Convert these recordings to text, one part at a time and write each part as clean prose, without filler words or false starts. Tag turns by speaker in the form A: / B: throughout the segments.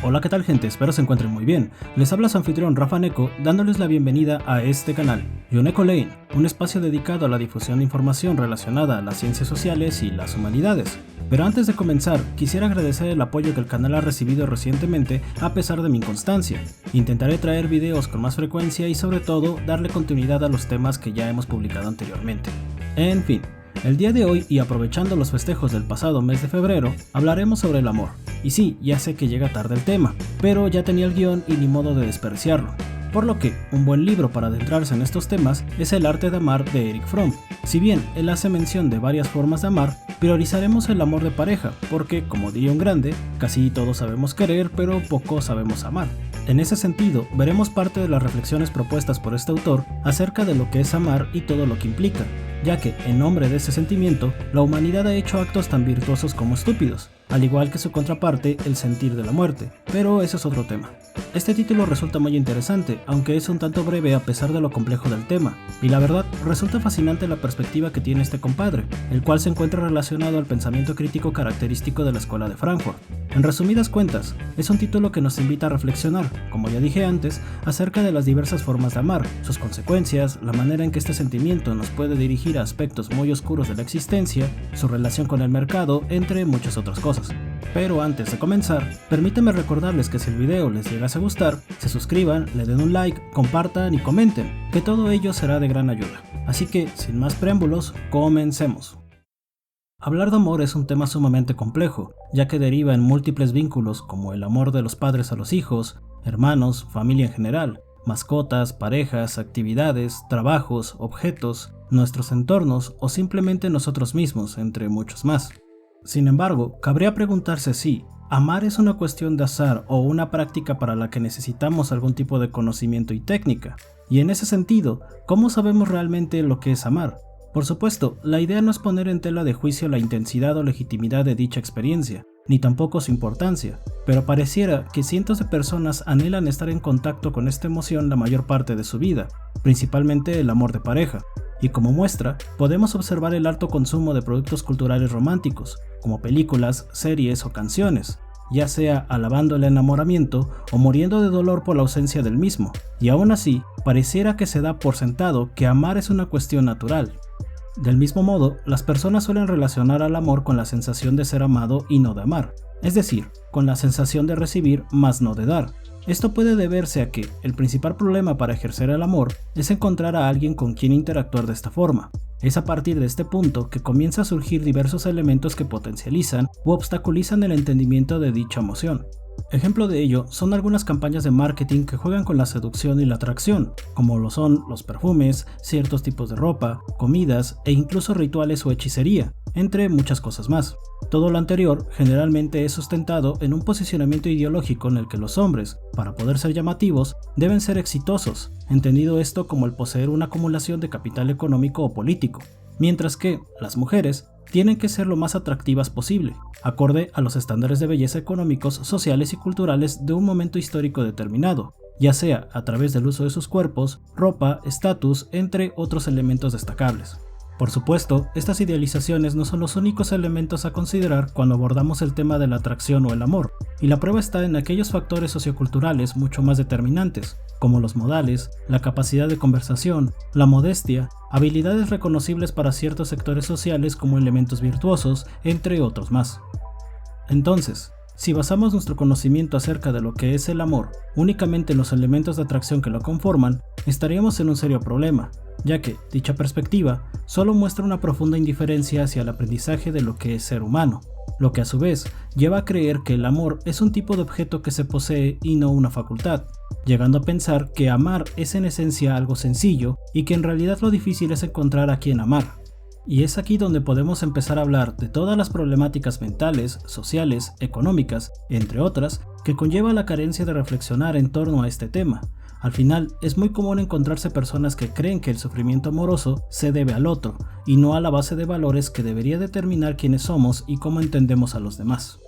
A: Hola, ¿qué tal, gente? Espero se encuentren muy bien. Les habla su anfitrión Rafa Neko, dándoles la bienvenida a este canal, Yoneko Lane, un espacio dedicado a la difusión de información relacionada a las ciencias sociales y las humanidades. Pero antes de comenzar, quisiera agradecer el apoyo que el canal ha recibido recientemente a pesar de mi inconstancia. Intentaré traer videos con más frecuencia y sobre todo darle continuidad a los temas que ya hemos publicado anteriormente. En fin, el día de hoy, y aprovechando los festejos del pasado mes de febrero, hablaremos sobre el amor. Y sí, ya sé que llega tarde el tema, pero ya tenía el guión y ni modo de desperdiciarlo. Por lo que, un buen libro para adentrarse en estos temas es El arte de amar de Erich Fromm. Si bien él hace mención de varias formas de amar, priorizaremos el amor de pareja, porque, como diría un grande, casi todos sabemos querer, pero poco sabemos amar. En ese sentido, veremos parte de las reflexiones propuestas por este autor acerca de lo que es amar y todo lo que implica, ya que, en nombre de ese sentimiento, la humanidad ha hecho actos tan virtuosos como estúpidos, al igual que su contraparte, el sentir de la muerte, pero eso es otro tema. Este título resulta muy interesante, aunque es un tanto breve a pesar de lo complejo del tema, y la verdad, resulta fascinante la perspectiva que tiene este compadre, el cual se encuentra relacionado al pensamiento crítico característico de la Escuela de Frankfurt. En resumidas cuentas, es un título que nos invita a reflexionar, como ya dije antes, acerca de las diversas formas de amar, sus consecuencias, la manera en que este sentimiento nos puede dirigir a aspectos muy oscuros de la existencia, su relación con el mercado, entre muchas otras cosas. Pero antes de comenzar, permítanme recordarles que si el video les llegase a gustar, se suscriban, le den un like, compartan y comenten, que todo ello será de gran ayuda. Así que, sin más preámbulos, comencemos. Hablar de amor es un tema sumamente complejo, ya que deriva en múltiples vínculos como el amor de los padres a los hijos, hermanos, familia en general, mascotas, parejas, actividades, trabajos, objetos, nuestros entornos o simplemente nosotros mismos, entre muchos más. Sin embargo, cabría preguntarse si amar es una cuestión de azar o una práctica para la que necesitamos algún tipo de conocimiento y técnica. Y en ese sentido, ¿cómo sabemos realmente lo que es amar? Por supuesto, la idea no es poner en tela de juicio la intensidad o legitimidad de dicha experiencia, ni tampoco su importancia, pero pareciera que cientos de personas anhelan estar en contacto con esta emoción la mayor parte de su vida, principalmente el amor de pareja. Y como muestra, podemos observar el alto consumo de productos culturales románticos, como películas, series o canciones, ya sea alabando el enamoramiento o muriendo de dolor por la ausencia del mismo, y aún así, pareciera que se da por sentado que amar es una cuestión natural. Del mismo modo, las personas suelen relacionar al amor con la sensación de ser amado y no de amar, es decir, con la sensación de recibir más no de dar. Esto puede deberse a que el principal problema para ejercer el amor es encontrar a alguien con quien interactuar de esta forma. Es a partir de este punto que comienza a surgir diversos elementos que potencializan u obstaculizan el entendimiento de dicha emoción. Ejemplo de ello son algunas campañas de marketing que juegan con la seducción y la atracción, como lo son los perfumes, ciertos tipos de ropa, comidas e incluso rituales o hechicería, entre muchas cosas más. Todo lo anterior generalmente es sustentado en un posicionamiento ideológico en el que los hombres, para poder ser llamativos, deben ser exitosos, entendido esto como el poseer una acumulación de capital económico o político, mientras que las mujeres tienen que ser lo más atractivas posible, acorde a los estándares de belleza económicos, sociales y culturales de un momento histórico determinado, ya sea a través del uso de sus cuerpos, ropa, estatus, entre otros elementos destacables. Por supuesto, estas idealizaciones no son los únicos elementos a considerar cuando abordamos el tema de la atracción o el amor, y la prueba está en aquellos factores socioculturales mucho más determinantes, como los modales, la capacidad de conversación, la modestia, habilidades reconocibles para ciertos sectores sociales como elementos virtuosos, entre otros más. Entonces, si basamos nuestro conocimiento acerca de lo que es el amor únicamente en los elementos de atracción que lo conforman, estaríamos en un serio problema, ya que dicha perspectiva solo muestra una profunda indiferencia hacia el aprendizaje de lo que es ser humano, lo que a su vez lleva a creer que el amor es un tipo de objeto que se posee y no una facultad, llegando a pensar que amar es en esencia algo sencillo y que en realidad lo difícil es encontrar a quien amar. Y es aquí donde podemos empezar a hablar de todas las problemáticas mentales, sociales, económicas, entre otras, que conlleva la carencia de reflexionar en torno a este tema. Al final, es muy común encontrarse personas que creen que el sufrimiento amoroso se debe al otro, y no a la base de valores que debería determinar quiénes somos y cómo entendemos a los demás.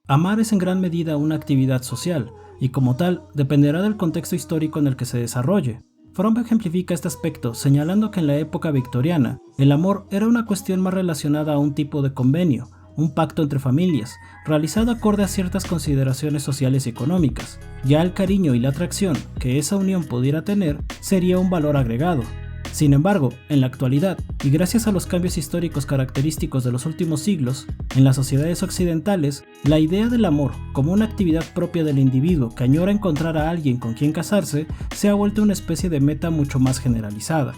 A: Amar es en gran medida una actividad social, y como tal, dependerá del contexto histórico en el que se desarrolle. Fromm ejemplifica este aspecto señalando que en la época victoriana, el amor era una cuestión más relacionada a un tipo de convenio, un pacto entre familias, realizado acorde a ciertas consideraciones sociales y económicas. Ya el cariño y la atracción que esa unión pudiera tener sería un valor agregado. Sin embargo, en la actualidad, y gracias a los cambios históricos característicos de los últimos siglos, en las sociedades occidentales, la idea del amor como una actividad propia del individuo que añora encontrar a alguien con quien casarse se ha vuelto una especie de meta mucho más generalizada.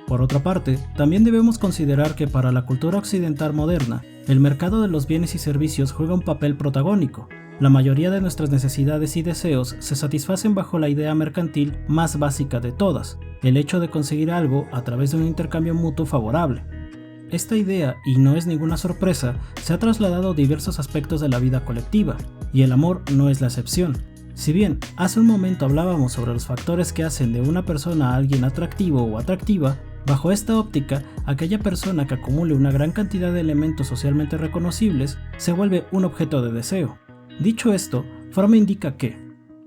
A: Por otra parte, también debemos considerar que para la cultura occidental moderna, el mercado de los bienes y servicios juega un papel protagónico. La mayoría de nuestras necesidades y deseos se satisfacen bajo la idea mercantil más básica de todas, el hecho de conseguir algo a través de un intercambio mutuo favorable. Esta idea, y no es ninguna sorpresa, se ha trasladado a diversos aspectos de la vida colectiva, y el amor no es la excepción. Si bien hace un momento hablábamos sobre los factores que hacen de una persona a alguien atractivo o atractiva, bajo esta óptica, aquella persona que acumule una gran cantidad de elementos socialmente reconocibles se vuelve un objeto de deseo. Dicho esto, Fromm indica que,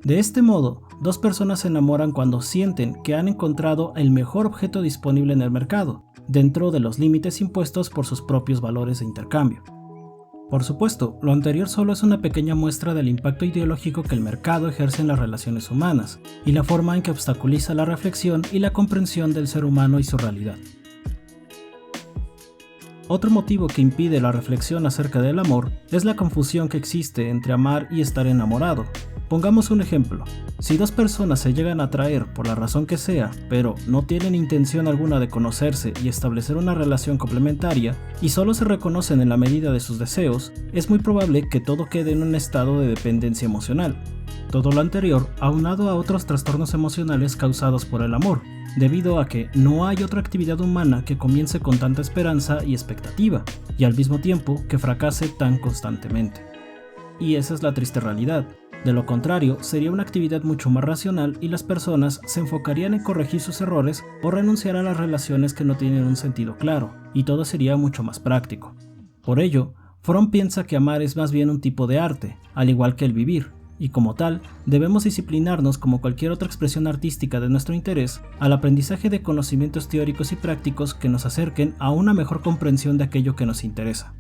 A: de este modo, dos personas se enamoran cuando sienten que han encontrado el mejor objeto disponible en el mercado, dentro de los límites impuestos por sus propios valores de intercambio. Por supuesto, lo anterior solo es una pequeña muestra del impacto ideológico que el mercado ejerce en las relaciones humanas, y la forma en que obstaculiza la reflexión y la comprensión del ser humano y su realidad. Otro motivo que impide la reflexión acerca del amor es la confusión que existe entre amar y estar enamorado. Pongamos un ejemplo. Si dos personas se llegan a atraer por la razón que sea, pero no tienen intención alguna de conocerse y establecer una relación complementaria, y solo se reconocen en la medida de sus deseos, es muy probable que todo quede en un estado de dependencia emocional. Todo lo anterior aunado a otros trastornos emocionales causados por el amor, debido a que no hay otra actividad humana que comience con tanta esperanza y expectativa, y al mismo tiempo que fracase tan constantemente. Y esa es la triste realidad. De lo contrario, sería una actividad mucho más racional y las personas se enfocarían en corregir sus errores o renunciar a las relaciones que no tienen un sentido claro, y todo sería mucho más práctico. Por ello, Fromm piensa que amar es más bien un tipo de arte, al igual que el vivir, y como tal, debemos disciplinarnos como cualquier otra expresión artística de nuestro interés al aprendizaje de conocimientos teóricos y prácticos que nos acerquen a una mejor comprensión de aquello que nos interesa.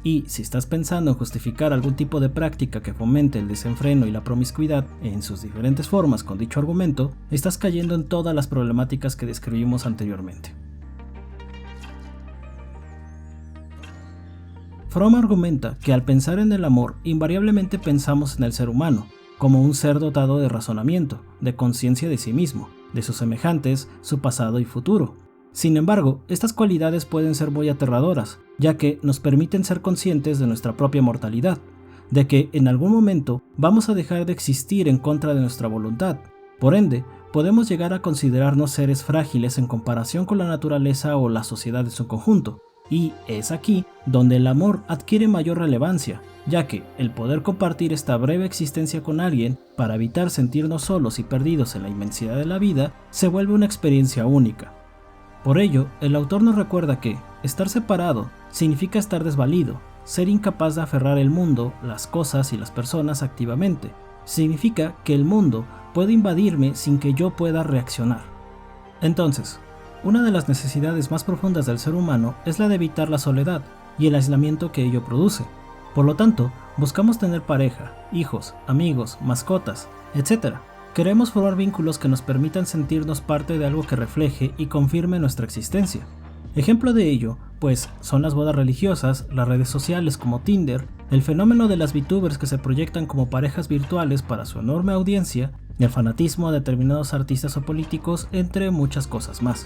A: Y si estás pensando en justificar algún tipo de práctica que fomente el desenfreno y la promiscuidad en sus diferentes formas con dicho argumento, estás cayendo en todas las problemáticas que describimos anteriormente. Fromm argumenta que al pensar en el amor, invariablemente pensamos en el ser humano, como un ser dotado de razonamiento, de conciencia de sí mismo, de sus semejantes, su pasado y futuro. Sin embargo, estas cualidades pueden ser muy aterradoras, ya que nos permiten ser conscientes de nuestra propia mortalidad, de que en algún momento vamos a dejar de existir en contra de nuestra voluntad. Por ende, podemos llegar a considerarnos seres frágiles en comparación con la naturaleza o la sociedad en su conjunto, y es aquí donde el amor adquiere mayor relevancia, ya que el poder compartir esta breve existencia con alguien para evitar sentirnos solos y perdidos en la inmensidad de la vida se vuelve una experiencia única. Por ello, el autor nos recuerda que estar separado significa estar desvalido, ser incapaz de aferrar el mundo, las cosas y las personas activamente. Significa que el mundo puede invadirme sin que yo pueda reaccionar. Entonces, una de las necesidades más profundas del ser humano es la de evitar la soledad y el aislamiento que ello produce. Por lo tanto, buscamos tener pareja, hijos, amigos, mascotas, etc. Queremos formar vínculos que nos permitan sentirnos parte de algo que refleje y confirme nuestra existencia. Ejemplo de ello, pues, son las bodas religiosas, las redes sociales como Tinder, el fenómeno de las VTubers que se proyectan como parejas virtuales para su enorme audiencia, y el fanatismo a determinados artistas o políticos, entre muchas cosas más.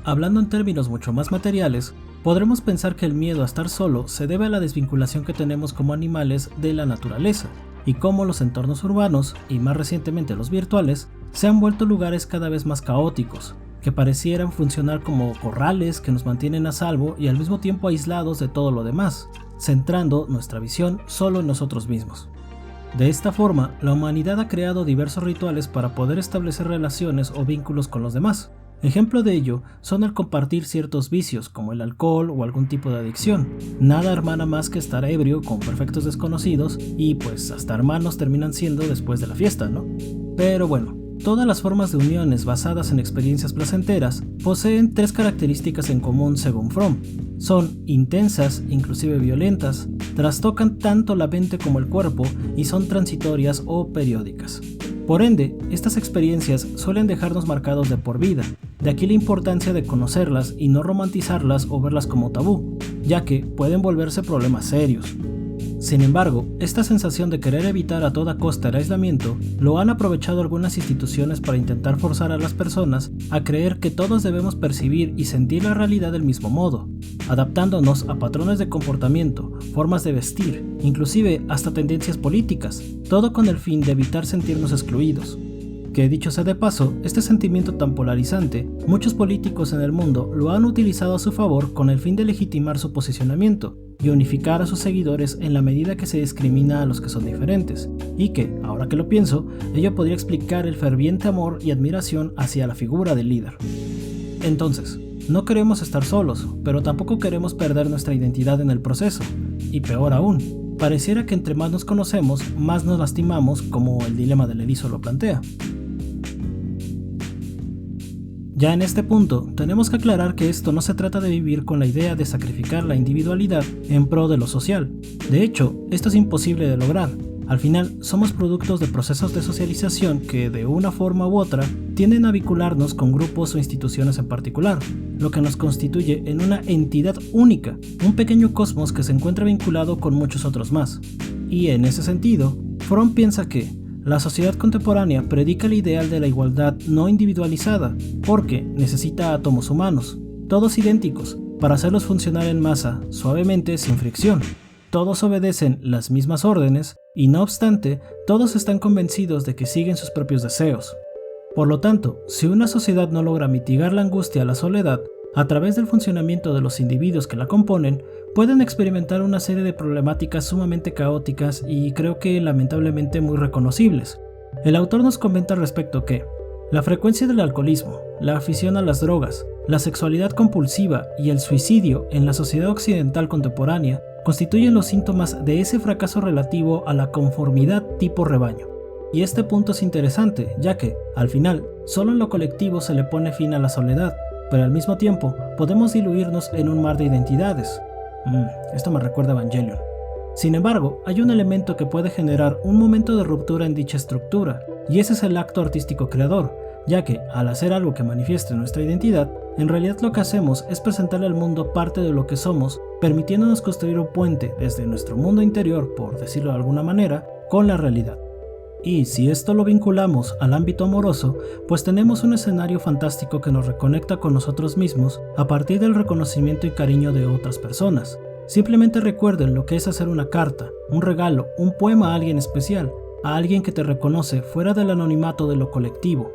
A: Hablando en términos mucho más materiales, podremos pensar que el miedo a estar solo se debe a la desvinculación que tenemos como animales de la naturaleza, y cómo los entornos urbanos, y más recientemente los virtuales, se han vuelto lugares cada vez más caóticos, que parecieran funcionar como corrales que nos mantienen a salvo y al mismo tiempo aislados de todo lo demás, centrando nuestra visión solo en nosotros mismos. De esta forma, la humanidad ha creado diversos rituales para poder establecer relaciones o vínculos con los demás. Ejemplo de ello son el compartir ciertos vicios como el alcohol o algún tipo de adicción. Nada hermana más que estar ebrio con perfectos desconocidos y pues hasta hermanos terminan siendo después de la fiesta, ¿no? Pero bueno, todas las formas de uniones basadas en experiencias placenteras poseen tres características en común según Fromm. Son intensas, inclusive violentas, trastocan tanto la mente como el cuerpo y son transitorias o periódicas. Por ende, estas experiencias suelen dejarnos marcados de por vida, de aquí la importancia de conocerlas y no romantizarlas o verlas como tabú, ya que pueden volverse problemas serios. Sin embargo, esta sensación de querer evitar a toda costa el aislamiento lo han aprovechado algunas instituciones para intentar forzar a las personas a creer que todos debemos percibir y sentir la realidad del mismo modo, adaptándonos a patrones de comportamiento, formas de vestir, inclusive hasta tendencias políticas, todo con el fin de evitar sentirnos excluidos. Que dicho sea de paso, este sentimiento tan polarizante, muchos políticos en el mundo lo han utilizado a su favor con el fin de legitimar su posicionamiento y unificar a sus seguidores en la medida que se discrimina a los que son diferentes, y que, ahora que lo pienso, ello podría explicar el ferviente amor y admiración hacia la figura del líder. Entonces, no queremos estar solos, pero tampoco queremos perder nuestra identidad en el proceso, y peor aún, pareciera que entre más nos conocemos, más nos lastimamos, como el dilema del erizo lo plantea. Ya en este punto, tenemos que aclarar que esto no se trata de vivir con la idea de sacrificar la individualidad en pro de lo social. De hecho, esto es imposible de lograr. Al final, somos productos de procesos de socialización que, de una forma u otra, tienden a vincularnos con grupos o instituciones en particular, lo que nos constituye en una entidad única, un pequeño cosmos que se encuentra vinculado con muchos otros más. Y en ese sentido, Fromm piensa que la sociedad contemporánea predica el ideal de la igualdad no individualizada, porque necesita átomos humanos, todos idénticos, para hacerlos funcionar en masa, suavemente, sin fricción. Todos obedecen las mismas órdenes, y no obstante, todos están convencidos de que siguen sus propios deseos. Por lo tanto, si una sociedad no logra mitigar la angustia a la soledad, a través del funcionamiento de los individuos que la componen, pueden experimentar una serie de problemáticas sumamente caóticas y creo que lamentablemente muy reconocibles. El autor nos comenta al respecto que la frecuencia del alcoholismo, la afición a las drogas, la sexualidad compulsiva y el suicidio en la sociedad occidental contemporánea constituyen los síntomas de ese fracaso relativo a la conformidad tipo rebaño. Y este punto es interesante, ya que, al final, solo en lo colectivo se le pone fin a la soledad, pero al mismo tiempo podemos diluirnos en un mar de identidades. Esto me recuerda a Evangelion. Sin embargo, hay un elemento que puede generar un momento de ruptura en dicha estructura, y ese es el acto artístico creador, ya que, al hacer algo que manifieste nuestra identidad, en realidad lo que hacemos es presentarle al mundo parte de lo que somos, permitiéndonos construir un puente desde nuestro mundo interior, por decirlo de alguna manera, con la realidad. Y si esto lo vinculamos al ámbito amoroso, pues tenemos un escenario fantástico que nos reconecta con nosotros mismos a partir del reconocimiento y cariño de otras personas. Simplemente recuerden lo que es hacer una carta, un regalo, un poema a alguien especial, a alguien que te reconoce fuera del anonimato de lo colectivo.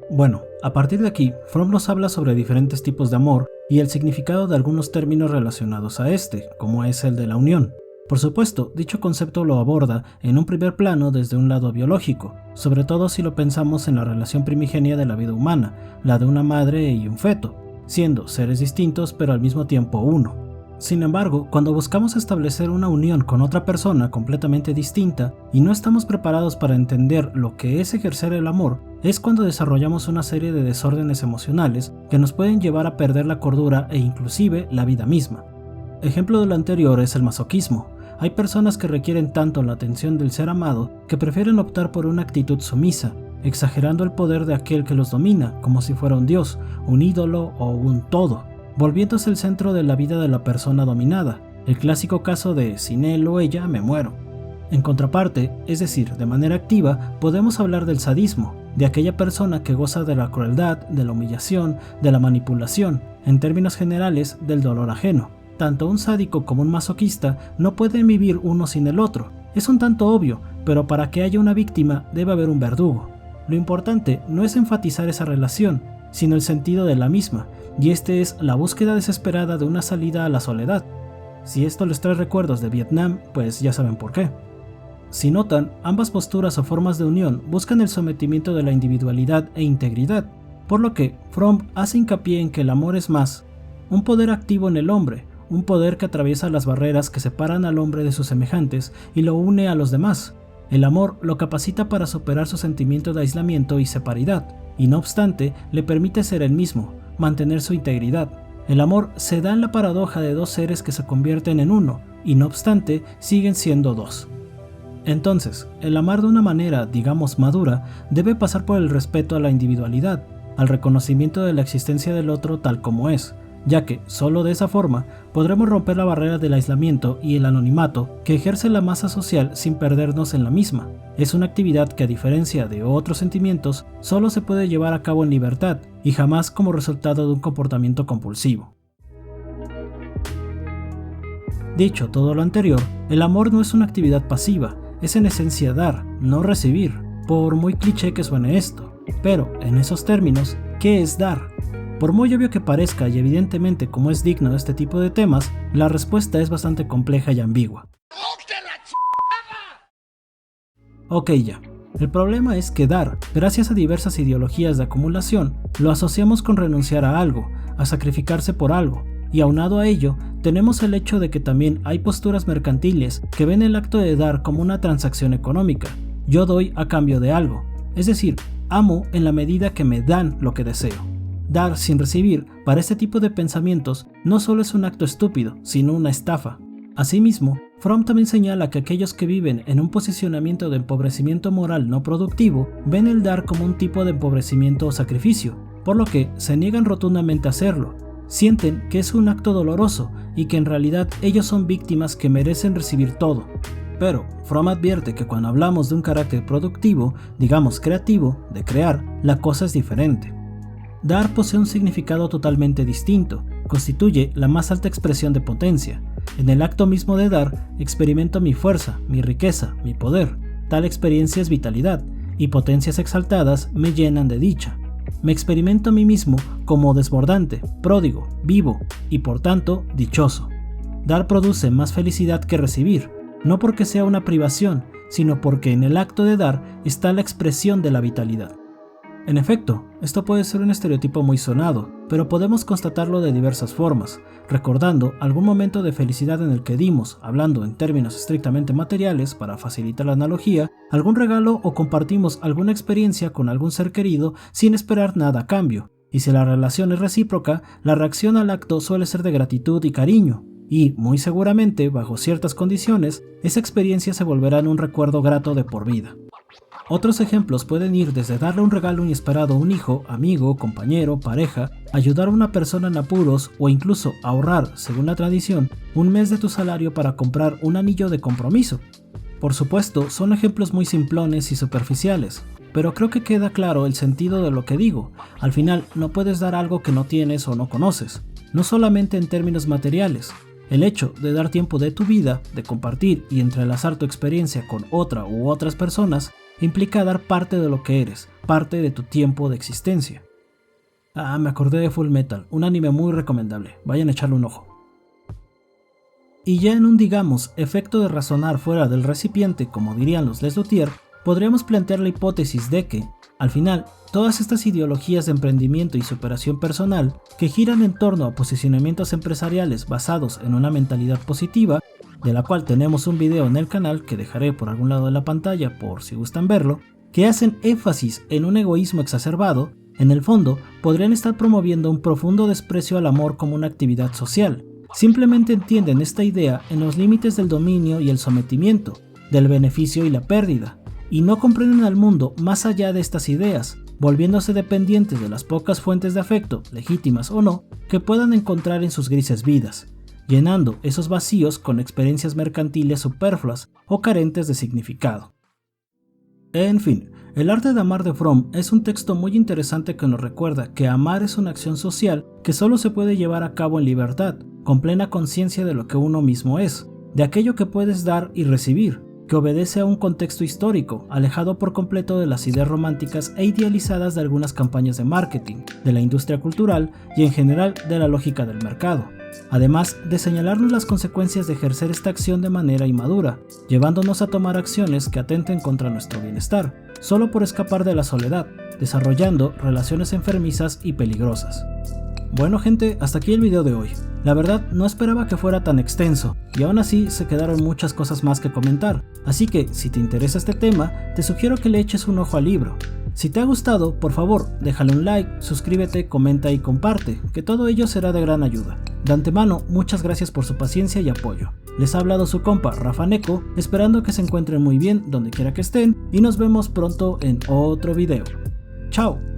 A: Bueno, a partir de aquí, Fromm nos habla sobre diferentes tipos de amor y el significado de algunos términos relacionados a este, como es el de la unión. Por supuesto, dicho concepto lo aborda en un primer plano desde un lado biológico, sobre todo si lo pensamos en la relación primigenia de la vida humana, la de una madre y un feto, siendo seres distintos pero al mismo tiempo uno. Sin embargo, cuando buscamos establecer una unión con otra persona completamente distinta y no estamos preparados para entender lo que es ejercer el amor, es cuando desarrollamos una serie de desórdenes emocionales que nos pueden llevar a perder la cordura e inclusive la vida misma. Ejemplo de lo anterior es el masoquismo. Hay personas que requieren tanto la atención del ser amado que prefieren optar por una actitud sumisa, exagerando el poder de aquel que los domina, como si fuera un dios, un ídolo o un todo, volviéndose el centro de la vida de la persona dominada, el clásico caso de sin él o ella me muero. En contraparte, es decir, de manera activa, podemos hablar del sadismo, de aquella persona que goza de la crueldad, de la humillación, de la manipulación, en términos generales, del dolor ajeno. Tanto un sádico como un masoquista no pueden vivir uno sin el otro. Es un tanto obvio, pero para que haya una víctima debe haber un verdugo. Lo importante no es enfatizar esa relación, sino el sentido de la misma, y este es la búsqueda desesperada de una salida a la soledad. Si esto les trae recuerdos de Vietnam, pues ya saben por qué. Si notan, ambas posturas o formas de unión buscan el sometimiento de la individualidad e integridad, por lo que Fromm hace hincapié en que el amor es más un poder activo en el hombre, un poder que atraviesa las barreras que separan al hombre de sus semejantes y lo une a los demás. El amor lo capacita para superar su sentimiento de aislamiento y separidad, y no obstante, le permite ser él mismo, mantener su integridad. El amor se da en la paradoja de dos seres que se convierten en uno, y no obstante, siguen siendo dos. Entonces, el amar de una manera, digamos, madura, debe pasar por el respeto a la individualidad, al reconocimiento de la existencia del otro tal como es, ya que, solo de esa forma, podremos romper la barrera del aislamiento y el anonimato que ejerce la masa social sin perdernos en la misma. Es una actividad que, a diferencia de otros sentimientos, solo se puede llevar a cabo en libertad y jamás como resultado de un comportamiento compulsivo. Dicho todo lo anterior, el amor no es una actividad pasiva, es en esencia dar, no recibir, por muy cliché que suene esto. Pero, en esos términos, ¿qué es dar? Por muy obvio que parezca y evidentemente como es digno de este tipo de temas, la respuesta es bastante compleja y ambigua. Ok ya, el problema es que dar, gracias a diversas ideologías de acumulación, lo asociamos con renunciar a algo, a sacrificarse por algo, y aunado a ello, tenemos el hecho de que también hay posturas mercantiles que ven el acto de dar como una transacción económica. Yo doy a cambio de algo, es decir, amo en la medida que me dan lo que deseo. Dar sin recibir, para este tipo de pensamientos, no solo es un acto estúpido, sino una estafa. Asimismo, Fromm también señala que aquellos que viven en un posicionamiento de empobrecimiento moral no productivo ven el dar como un tipo de empobrecimiento o sacrificio, por lo que se niegan rotundamente a hacerlo. Sienten que es un acto doloroso y que en realidad ellos son víctimas que merecen recibir todo. Pero Fromm advierte que cuando hablamos de un carácter productivo, digamos creativo, de crear, la cosa es diferente. Dar posee un significado totalmente distinto, constituye la más alta expresión de potencia. En el acto mismo de dar, experimento mi fuerza, mi riqueza, mi poder. Tal experiencia es vitalidad, y potencias exaltadas me llenan de dicha. Me experimento a mí mismo como desbordante, pródigo, vivo, y por tanto, dichoso. Dar produce más felicidad que recibir, no porque sea una privación, sino porque en el acto de dar está la expresión de la vitalidad. En efecto, esto puede ser un estereotipo muy sonado, pero podemos constatarlo de diversas formas, recordando algún momento de felicidad en el que dimos, hablando en términos estrictamente materiales para facilitar la analogía, algún regalo o compartimos alguna experiencia con algún ser querido sin esperar nada a cambio, y si la relación es recíproca, la reacción al acto suele ser de gratitud y cariño, y, muy seguramente, bajo ciertas condiciones, esa experiencia se volverá en un recuerdo grato de por vida. Otros ejemplos pueden ir desde darle un regalo inesperado a un hijo, amigo, compañero, pareja, ayudar a una persona en apuros o incluso ahorrar, según la tradición, un mes de tu salario para comprar un anillo de compromiso. Por supuesto, son ejemplos muy simplones y superficiales, pero creo que queda claro el sentido de lo que digo. Al final, no puedes dar algo que no tienes o no conoces, no solamente en términos materiales. El hecho de dar tiempo de tu vida, de compartir y entrelazar tu experiencia con otra u otras personas, implica dar parte de lo que eres, parte de tu tiempo de existencia. Me acordé de Full Metal, un anime muy recomendable, vayan a echarle un ojo. Y ya en un, digamos, efecto de razonar fuera del recipiente, como dirían los Les Luthier, podríamos plantear la hipótesis de que, al final, todas estas ideologías de emprendimiento y superación personal, que giran en torno a posicionamientos empresariales basados en una mentalidad positiva, de la cual tenemos un video en el canal que dejaré por algún lado de la pantalla por si gustan verlo, que hacen énfasis en un egoísmo exacerbado, en el fondo podrían estar promoviendo un profundo desprecio al amor como una actividad social. Simplemente entienden esta idea en los límites del dominio y el sometimiento, del beneficio y la pérdida, y no comprenden al mundo más allá de estas ideas, volviéndose dependientes de las pocas fuentes de afecto, legítimas o no, que puedan encontrar en sus grises vidas, llenando esos vacíos con experiencias mercantiles superfluas o carentes de significado. En fin, El arte de amar de Fromm es un texto muy interesante que nos recuerda que amar es una acción social que solo se puede llevar a cabo en libertad, con plena conciencia de lo que uno mismo es, de aquello que puedes dar y recibir, que obedece a un contexto histórico, alejado por completo de las ideas románticas e idealizadas de algunas campañas de marketing, de la industria cultural y en general de la lógica del mercado. Además de señalarnos las consecuencias de ejercer esta acción de manera inmadura, llevándonos a tomar acciones que atenten contra nuestro bienestar, solo por escapar de la soledad, desarrollando relaciones enfermizas y peligrosas. Bueno gente, hasta aquí el video de hoy. La verdad no esperaba que fuera tan extenso, y aún así se quedaron muchas cosas más que comentar, así que si te interesa este tema, te sugiero que le eches un ojo al libro. Si te ha gustado, por favor, déjale un like, suscríbete, comenta y comparte, que todo ello será de gran ayuda. De antemano, muchas gracias por su paciencia y apoyo. Les ha hablado su compa Rafa Neko, esperando que se encuentren muy bien donde quiera que estén, y nos vemos pronto en otro video. ¡Chao!